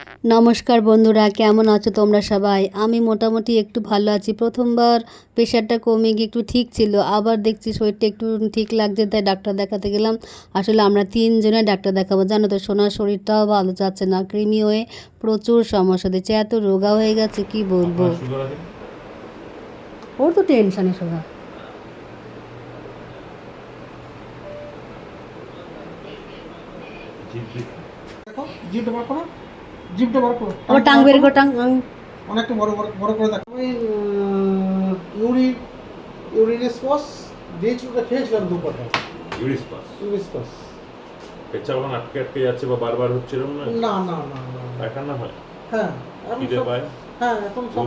নমস্কার বন্ধুরা, কেমন আছো তোমরা সবাই? আমি মোটামুটি একটু ভালো আছি। প্রথমবার প্রেশারটা কমে গিয়ে একটু ঠিক ছিল, আবার দেখছি শরীরটা একটু ঠিক লাগছে, তাই ডাক্তার দেখাতে গেলাম। আসলে আমরা তিনজনে ডাক্তার দেখাবো, জানো তো। সোনার শরীরটাও ভালো যাচ্ছে না, কৃমি হয়ে প্রচুর সমস্যা দিচ্ছে, এত রোগা হয়ে গেছে কি বলবো। ওর তো টেনশনে সোনা। দেখো জিভটা বার করো, জিভটা বার করো, আবার টাং বের করে টাং। অনেকটা বড় বড় বড় করে দেখো। আমি ইউরিনেসপাস দিয়েছিলাম, খেয়েছিলাম দুপাটা। ইউরিসপাস পেচ্ছাপ এখন আটকে আটকে যাচ্ছে বা বারবার হচ্ছে এরকম না? না না না না পায়খানা হয়? হ্যাঁ এখন খিদে সব, পায়? হ্যাঁ এখন সব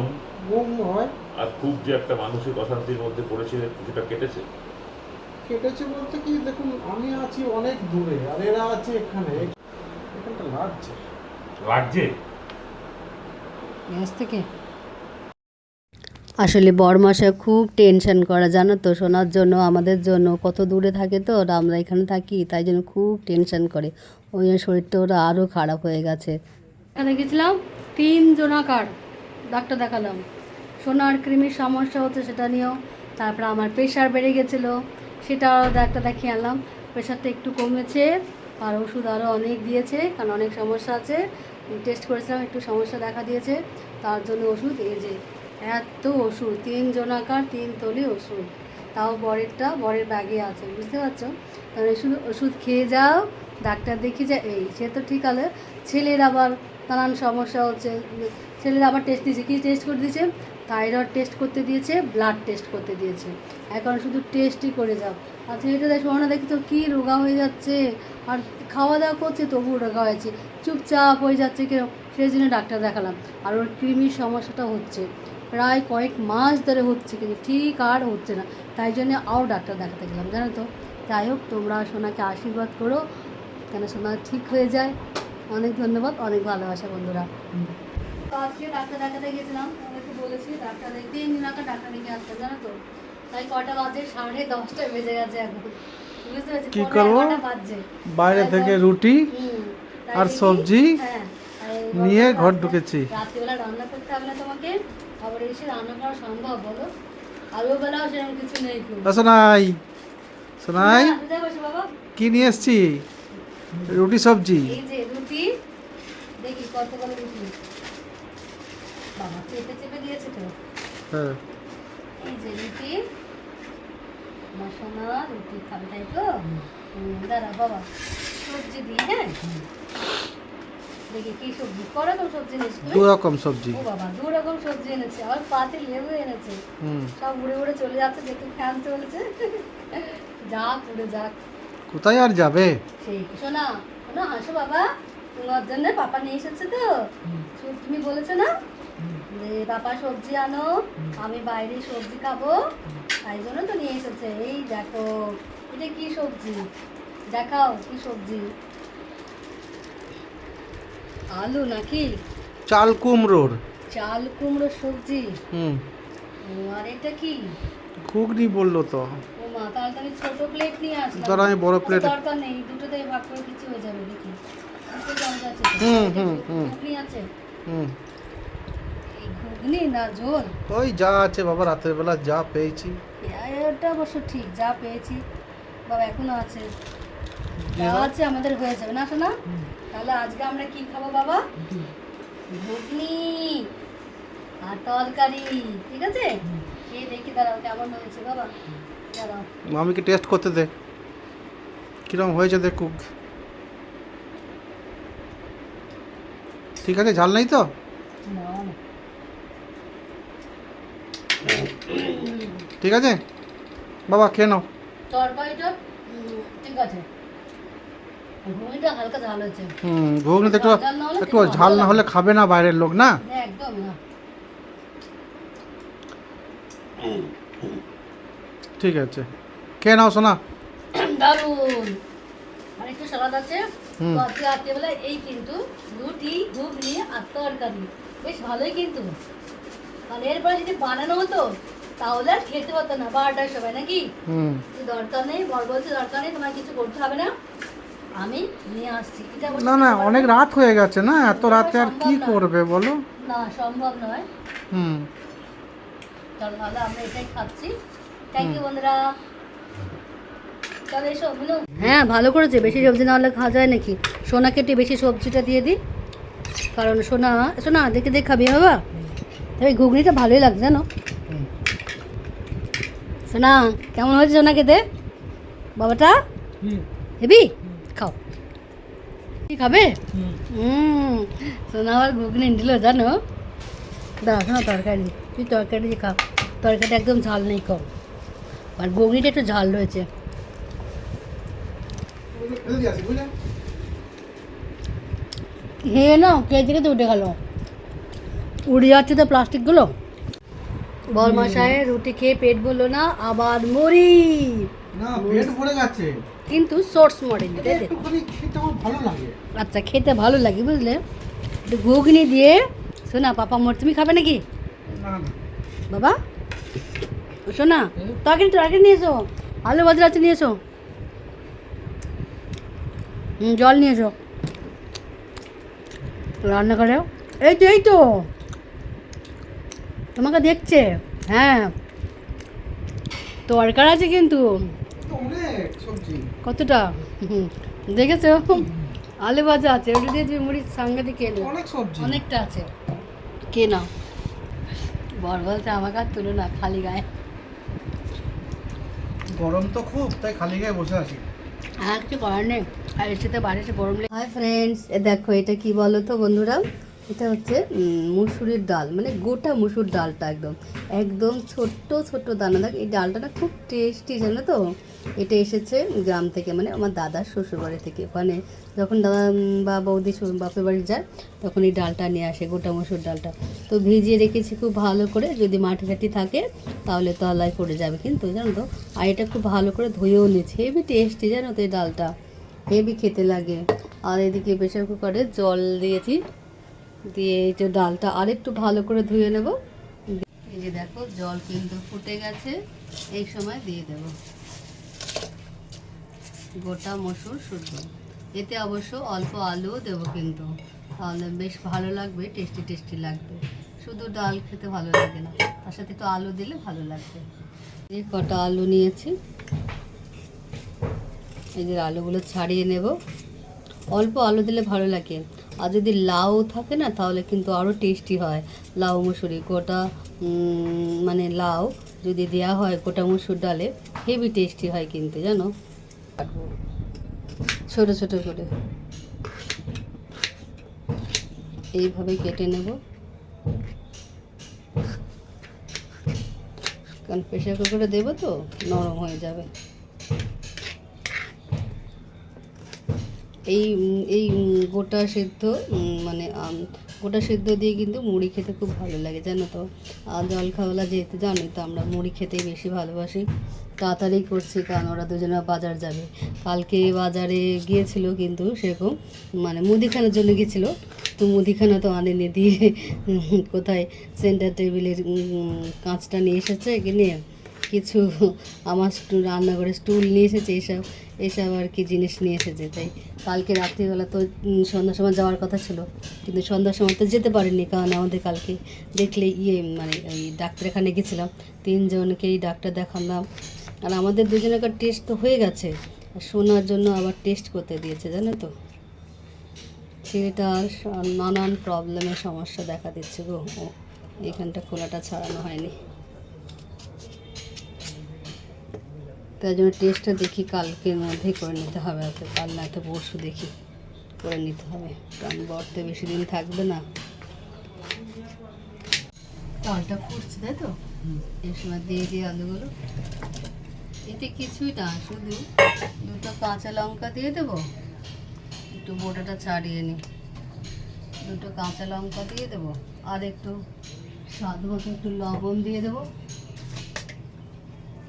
ঘুম হয়। আর খুব যে একটা মানসিক অশান্তির মধ্যে পড়েছিল, কিছুটা কেটেছে? কেটেছে বলতে কি, দেখুন আমি আছি অনেক দূরে আর এরা আছে এখানে, এখানটা লাগছে লাগছে গ্যাস থেকে। আসলে বরমাসা খুব টেনশন করা, জানো তো, শোনার জন্য, আমাদের জন্য। কত দূরে থাকে তো, আর আমরা এখানে থাকি, তাই জন্য খুব টেনশন করে। ওই জন্য শরীরটা ওরা আরও খারাপ হয়ে গেছে। এখানে গেছিলাম 3 জনাকার ডাক্তার দেখালাম। সোনার কৃমির সমস্যা হচ্ছে সেটা নিয়েও, তারপরে আমার প্রেশার বেড়ে গেছিলো, সেটাও ডাক্তার দেখিয়ে আনলাম। প্রেশারটা একটু কমেছে, আর ওষুধ আরও অনেক দিয়েছে, কারণ অনেক সমস্যা আছে। টেস্ট করেছিলাম, একটু সমস্যা দেখা দিয়েছে, তার জন্য ওষুধ। এই যে এত ওষুধ, 3 জনাকার 3 তলি ওষুধ, তাও বরের ব্যাগে আছে, বুঝতে পারছো। তাহলে শুধু ওষুধ খেয়ে যাও, ডাক্তার দেখিয়ে যা, এই সে তো ঠিক আছে। ছেলের আবার নানান সমস্যা হচ্ছে, ছেলের আবার টেস্ট দিয়েছে। কী টেস্ট করে দিয়েছে? থাইরয়েড টেস্ট করতে দিয়েছে, ব্লাড টেস্ট করতে দিয়েছে। এখন শুধু টেস্টই করে যাও। আচ্ছা এটা দেখো না, দেখি তো কী রোগা হয়ে যাচ্ছে, আর খাওয়া দাওয়া করছে তবুও রোগা হয়েছে, চুপচাপ হয়ে যাচ্ছে কেন, সেই জন্য ডাক্তার দেখালাম। আর ওর কৃমির সমস্যাটা হচ্ছে, প্রায় কয়েক মাস ধরে হচ্ছে, কিন্তু ঠিক আর হচ্ছে না, তাই জন্য আরও ডাক্তার দেখাতে গেলাম, জানো তো। যাই হোক, তোমরা সোনাকে আশীর্বাদ করো কেন সোনা ঠিক হয়ে যায়। অনেক ধন্যবাদ, অনেক ভালোবাসা বন্ধুরা। তো আজকে ডাক্তার দেখাতে গেছিলাম, তোমাদেরকে বলেছি ডাক্তার দেখতে, 3 দিন ডাক্তার দেখে আসতে, জানো তো। তাই কটা বাজে, 10:30 বেজে গেছে এখন, বুঝতে পারছি। কি করবো, বাইরে থেকে রুটি আর সবজি নিয়ে ঘর ঢুকেছি। রাত্রিবেলা রান্না করতে হবে না তোমাকে, আবার এসে রান্না করা সম্ভব বলো? আলো বেলাও সেরকম কিছু নেই। সোনাই, সোনাই বাবা কি নিয়ে এসছি? রুটি সবজি। এই যে রুটি, দেখি কতগুলো রুটি বাবা চেপে চেপে দিয়েছে তো। হ্যাঁ এই যে রুটি, মশলা রুটি খাবে, তাই তো। দাঁড়া বাবা, সবজি দিই, হ্যাঁ। দেখি কি সবজি, করকম সবজি এনেছে। 2 রকম সবজি। ও বাবা, 2 রকম সবজি এনেছে, আবার পাতে লেবু এনেছে। সব উড়ে উড়ে চলে যাচ্ছে, দেখি ফ্যান চলছে। যাক উড়ে যাক, কোথায় আর যাবে। সেই শোনা, শোনা হাসো বাবা, তোমার জন্য পাপা নিয়ে এসেছে তো। তুমি বলেছো না যে পাপা সবজি আনো, আমি বাইরে সবজি খাবো, তাই জন্য তো নিয়ে এসেছে। এই দেখো, এটা কি সবজি দেখাও, কি সবজি? আলু নাকি? চাল কুমড়োর। চাল কুমড়োর সবজি। আর এটা কি? ঘুগনি বললো তো। ও মা, তাহলে আমি ছোট প্লেট নিয়ে আসলাম। ধর আমি বড় প্লেট। দরকার নেই, দুটোতেই ভাগ করে কিছু হয়ে যাবে। দেখি দুটো চামচ আছে। ঘুগনি আছে। এই ঘুগনি না ঝোল? ওই যা আছে বাবা, রাতের বেলা যা পেয়েছি। এটা অবশ্য ঠিক, যা পেয়েছি বাবা এখনো আছে, যা আছে আমাদের হয়ে যাবে না শোনা। তাহলে আজকে আমরা কি খাবো বাবা? ঘুগনি আর তরকারি, ঠিক আছে। খেয়ে দেখি, দাঁড়াও কেমন হয়েছে বাবা, দাঁড়াও। মামিকে টেস্ট করতে দে, কিরকম হয়েছে দেখুক। ঠিক আছে, ঝাল নেই তো? না না, ঠিক আছে বাবা, খেয়ে নাও। তরকারিটা ঠিক আছে, ঘুগনিটা হালকা ঝাল হয়েছে। ঘুগনিতে একটু একটু ঝাল না হলে খাবে না বাইরের লোক, না। একদম না। ঠিক আছে, খেয়ে নাও সোনা। দারুণ। আর একটু সালাদ আছে। তো আজকে রাত্রিবেলা এই কিন্তু রুটি ঘুগনি আর তরকারি, বেশ ভালোই কিন্তু। মানে এরপরে যদি বানানো হতো তাহলে আর খেতে হতো না 12টার সময়, নাকি? দরকার নেই, বর বলছে দরকার নেই, তোমার কিছু করতে হবে না, আমি নিয়ে আসছি এটা না না অনেক রাত হয়ে গেছে না, এত রাতে আর কি করবে বলো? না সম্ভব নয়। হুম। চল তাহলে আমরা এটাই খাচ্ছি। থ্যাংক ইউ বন্ধুরা। চলো এসো মিনু। হ্যাঁ ভালো করেছে, বেশি সবজি না হলে খাওয়া যায় নাকি। সোনাকে একটু বেশি সবজিটা দিয়ে দিই, কারণ সোনা সোনা দেখে দেখে খাবি বাবা। তবে ঘুগনিটা ভালোই লাগছে জানো। সোনা কেমন হয়েছে সোনা খেতে বাবাটা? হেবি খাও, কি খাবে? সোনা আবার ঘুগনি দিল জানো। দাঁড়া শোনা তরকারি, তুই তরকারি দিয়ে খাও, তরকারিটা একদম ঝাল নেই কম, আর ঘুগনিটা একটু ঝাল রয়েছে। খেয়ে নাও, খেয়ে থেকে তো উঠে গেল, উড়ে যাচ্ছে তো প্লাস্টিকগুলো। বরমাসায় রুটি খেয়ে পেট ভরলো না, আবার মুড়ি। না পেট ভরে গেছে, কিন্তু সোর্স মডেল একটুখানি খেতে আমার ভালো লাগে। আচ্ছা খেতে ভালো লাগে বুঝলে, একটু ঘুগনি দিয়ে। শোনা পাপা মোর তুমি খাবে নাকি না না বাবা? শোনা তরকারি তরকারি নিয়ে এসো, আলু বাজার আছে নিয়ে এসো, জল নিয়ে এসো রান্না করে। এই তো এই তো তোমাকে দেখছে। হ্যাঁ তরকার আছে কিন্তু তো অনেক সবজি। কতটা দেখেছো, আলু ভাজা আছে, ওটা দিয়ে তুমি মুড়ির সাংঘাতিক খেয়ে নেবে। অনেক সবজি, অনেকটা আছে, কে নাও। বর বলছে আমাকে আর তুলো না খালি গায়ে। গরম তো খুব, তাই খালি গায়ে বসে আছি। আর কিছু করার নেই, আর এর সাথে বাইরে এসে গরম হাই ফ্রেন্ডস, দেখো এটা কি বলো তো বন্ধুরা, এটা হচ্ছে মুসুরির ডাল, মানে গোটা মুসুর ডালটা একদম একদম ছোট্ট ছোট্ট দানা থাকে। এই ডালটা না খুব টেস্টি জানো তো। এটা এসেছে গ্রাম থেকে, মানে আমার দাদার শ্বশুরবাড়ি থেকে। ওখানে যখন দাদা বা বৌদি বাপের বাড়ি যায় তখন এই ডালটা নিয়ে আসে, গোটা মুসুর ডালটা। তো ভিজিয়ে রেখেছি খুব ভালো করে, যদি মাটি টাটি থাকে তাহলে তলায় পড়ে যাবে কিন্তু জানো তো। আর এটা খুব ভালো করে ধুয়েও নিয়েছি, হেবি টেস্টি জানো তো এই ডালটা, হেবি খেতে লাগে। আর এদিকে প্রেশার কুকারে জল দিয়েছি, দিয়ে এই যে ডালটা আরেকটু ভালো করে ধুয়ে নেব। এই যে দেখো জল কিন্তু ফুটে গেছে, এই সময় দিয়ে দেব গোটা মসুর শুদ্ধ। এতে অবশ্য অল্প আলুও দেবো কিন্তু, তাহলে বেশ ভালো লাগবে, টেস্টি টেস্টি লাগবে। শুধু ডাল খেতে ভালো লাগে না, তার সাথে একটু আলু দিলে ভালো লাগবে। এই কটা আলু নিয়েছি, এই যে আলুগুলো ছাড়িয়ে নেব। অল্প আলু দিলে ভালো লাগে, আর যদি লাউ থাকে না তাহলে কিন্তু আরও টেস্টি হয়। লাউ মুসুরি গোটা, মানে লাউ যদি দেওয়া হয় গোটা মুসুর ডালে, হেভি টেস্টি হয় কিন্তু জানো। ছোট ছোট করে এইভাবে কেটে নেব, কারণ প্রেশার কুকারে দেবো তো নরম হয়ে যাবে। এই এই গোটা সেদ্ধ, মানে গোটা সেদ্ধ দিয়ে কিন্তু মুড়ি খেতে খুব ভালো লাগে জানো তো। আর জল খাওয়ালা যেহেতু জানি তো, আমরা মুড়ি খেতেই বেশি ভালোবাসি। তাড়াতাড়ি করছি কারণ ওরা দুজনে বাজার যাবে। কালকে বাজারে গিয়েছিল কিন্তু সেরকম, মানে মুদিখানার জন্য গিয়েছিলো, তো মুদিখানা তো আনেনি, দিয়ে কোথায় সেন্টার টেবিলের কাঁচটা নিয়ে এসেছে কিনে, কিছু আমার রান্নাঘরে স্টুল নিয়ে এসেছে, এসব আর কি জিনিস নিয়ে এসেছে। তাই কালকে রাত্রিবেলা তো সন্ধ্যার সময় যাওয়ার কথা ছিল, কিন্তু সন্ধ্যার সময় তো যেতে পারিনি, কারণ আমাদের কালকে দেখলে মানে এই ডাক্তারখানে গেছিলাম, 3 জনকেই ডাক্তার দেখালাম। আর আমাদের দুজনের টেস্ট তো হয়ে গেছে, আর শোনার জন্য আবার টেস্ট করতে দিয়েছে জানো তো। ছেলেটার নানান প্রবলেমের সমস্যা দেখা দিচ্ছে গো, এখানটা খোলাটা ছাড়ানো হয়নি, তাই জন্য টেস্টটা দেখি কালকের মধ্যেই করে নিতে হবে, ওকে কাল না তো পরশু দেখি করে নিতে হবে, কারণ বরতে বেশি দিন থাকবে না। চালটা ফুটছে তাই তো, এই সময় দিয়ে দিয়ে আলুগুলো, এতে কিছুই না, শুধু 2টা কাঁচা লঙ্কা দিয়ে দেবো, একটু বোটাটা ছাড়িয়ে নিই, 2টো কাঁচা লঙ্কা দিয়ে দেবো, আর একটু স্বাদ মতো একটু লবণ দিয়ে দেবো,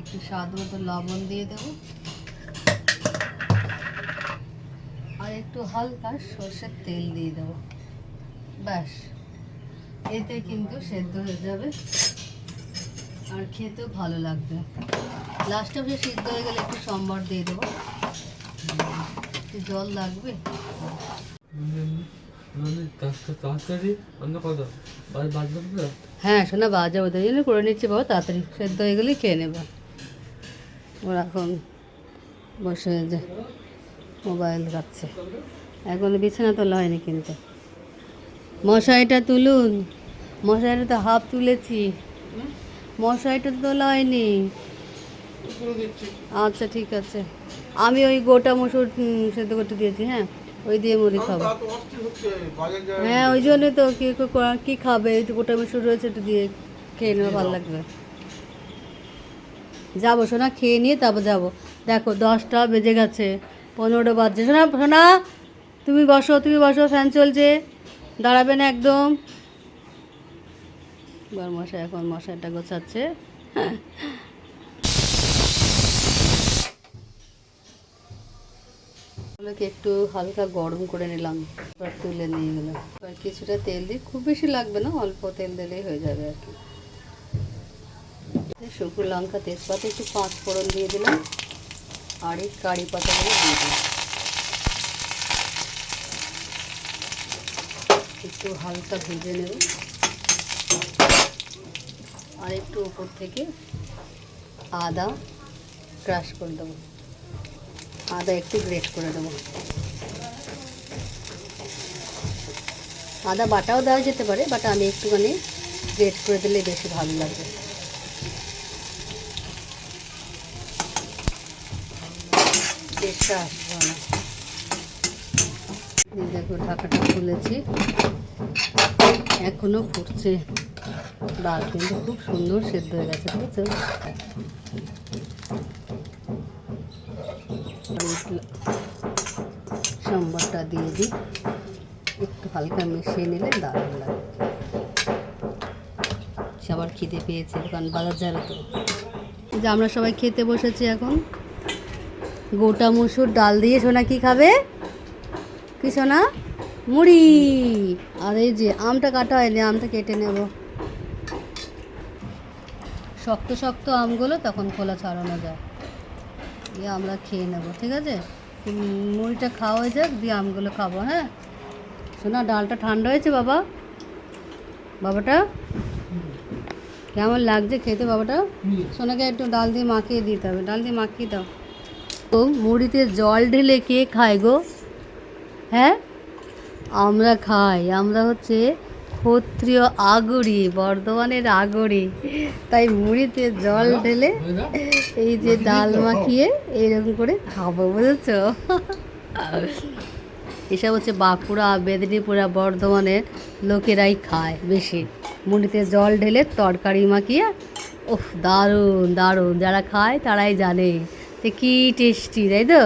একটু স্বাদ মতো লবণ দিয়ে দেবো, আর একটু হালকা সর্ষের তেল দিয়ে দেবো, ব্যাস। এতে কিন্তু সেদ্ধ হয়ে যাবে আর খেতেও ভালো লাগবে। লাস্টে অবশ্যই সিদ্ধ হয়ে গেলে একটু সম্বর দিয়ে দেবো, একটু জল লাগবে। তাড়াতাড়ি অন্য কথা বাদ তো। হ্যাঁ শোনা বাজা ওদের জন্য করে নিচ্ছি বাবা, তাড়াতাড়ি সেদ্ধ হয়ে গেলেই খেয়ে নেব। ওরা এখন বসে যে মোবাইল ঘাটছে, এখনো বিছানা তোলা হয়নি কিন্তু। মশারিটা তুলুন, মশারিটা তো হাফ তুলেছি, মশারিটা তো তোলা হয়নি। আচ্ছা ঠিক আছে, আমি ওই গোটা মসুর সেদ্ধ করতে দিয়েছি। হ্যাঁ ওই দিয়ে মুড়ি খাবো। হ্যাঁ ওই জন্য তো কি খাবে, একটু গোটা মসুর রয়েছে, একটু দিয়ে খেয়ে নেওয়া ভালো লাগবে। যাবো সোনা, খেয়ে নিয়ে তারপর যাবো। দেখো 10টা বেজে গেছে, 15টা বাজছে। সোনা সোনা তুমি বসো, তুমি বসো, ফ্যান চলছে, দাঁড়াবে না একদম। এবার মশাই এখন মশাইটা গোছাচ্ছে। ওগুলোকে একটু হালকা গরম করে নিলাম, এবার তুলে নিয়ে গেলাম। এবার কিছুটা তেল দিই, খুব বেশি লাগবে না, অল্প তেল দিলেই হয়ে যাবে আর কি। শুকনো লঙ্কা, তেজপাতা, একটু 5 ফোড়ন দিয়ে দিলাম, আর এই কারি পাতাগুলো দিয়ে দিলাম। একটু হালকা ভেজে নেব, আর একটু উপর থেকে আদা ক্রাশ করে দেবো, আদা একটু গ্রেট করে দেবো। আদা বাটাও দেওয়া যেতে পারে, বাট আমি একটুখানি গ্রেট করে দিলে বেশি ভালো লাগবে। টেস্টটা আসবে না। দেখো ঢাকাটা খুলেছি, এখনো ফুটছে ডাল, কিন্তু খুব সুন্দর সেদ্ধ হয়ে গেছে, বুঝছো? সম্বরটা দিয়ে দিই, একটু হালকা মিশিয়ে নিলে দারুণ লাগে। সবার খিদে পেয়েছে, কারণ বাজার যাবে তো। যে আমরা সবাই খেতে বসেছি এখন। গোটা মসুর ডাল দিয়ে। সোনা কি খাবে? কি সোনা? মুড়ি। আর এই যে আমটা কাটা হয়নি, আমটা কেটে নেব। শক্ত শক্ত আমগুলো তখন খোলা ছাড়ানো যায়, দিয়ে আমরা খেয়ে নেব, ঠিক আছে? মুড়িটা খাওয়া হয়ে যাক, দিয়ে আমগুলো খাবো। হ্যাঁ শোনা, ডালটা ঠান্ডা হয়েছে বাবা, বাবাটা কেমন লাগছে খেতে বাবাটা? সোনাকে একটু ডাল দিয়ে মাখিয়ে দিতে হবে, ডাল দিয়ে মাখিয়ে দাও। তো মুড়িতে জল ঢেলে কে খায় গো? হ্যাঁ আমরা খাই, আমরা হচ্ছে ক্ষত্রিয় আগরি, বর্ধমানের আগরি, তাই মুড়িতে জল ঢেলে এই যে ডাল মাখিয়ে এইরকম করে খাবো, বুঝেছো? এসব হচ্ছে বাঁকুড়া, মেদিনীপুরা, বর্ধমানের লোকেরাই খায় বেশি, মুড়িতে জল ঢেলে তরকারি মাখিয়ে। ওহ দারুণ দারুণ, যারা খায় তারাই জানে যে কী টেস্টি, তাই তো?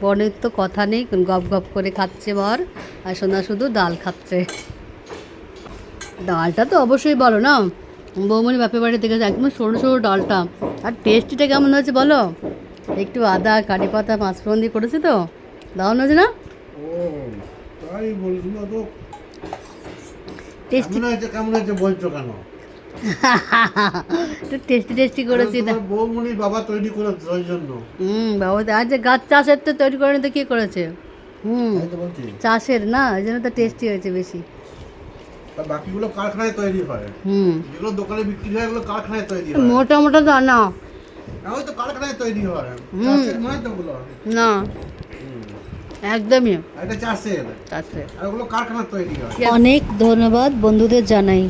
বনের তো কথা নেই, গপ গপ করে খাচ্ছে বর, আর সোনা শুধু ডাল খাচ্ছে। ডালটা তো অবশ্যই বলো না, বৌমনি বাপের বাড়ি থেকে একদম সরু সরু ডালটা, আর টেস্টিটা কেমন হয়েছে বলো? একটু আদা, কারি পাতা, 5 ফোড়ন দিয়ে করেছে তো, দারুণ হয়েছে না? তাই বলছি না তো, টেস্টি কেমন হয়েছে বলছো কেন? একটু টেস্টি টেস্টি করেছি না? বৌমনির বাবা তৈরি করেছে ওই জন্য। বাবা আজ যে গাছ চাষের তো তৈরি করে তো কে করেছে? তাই তো বলছি। চাষের না, ওই জন্য তো টেস্টি হয়েছে বেশি। আর বাকিগুলো কারখানায় তৈরি হয়, যেগুলো দোকানে বিক্রি হয় এগুলো কারখানায় তৈরি হয়। মোটা মোটা দানা, ওই তো কারখানায় তৈরি হয়, চাষের নয় তো ওগুলো। না একদমই এটা চাষের, চাষের। আর ওগুলো কারখানায় তৈরি হয়। অনেক ধন্যবাদ বন্ধুদের জানাই।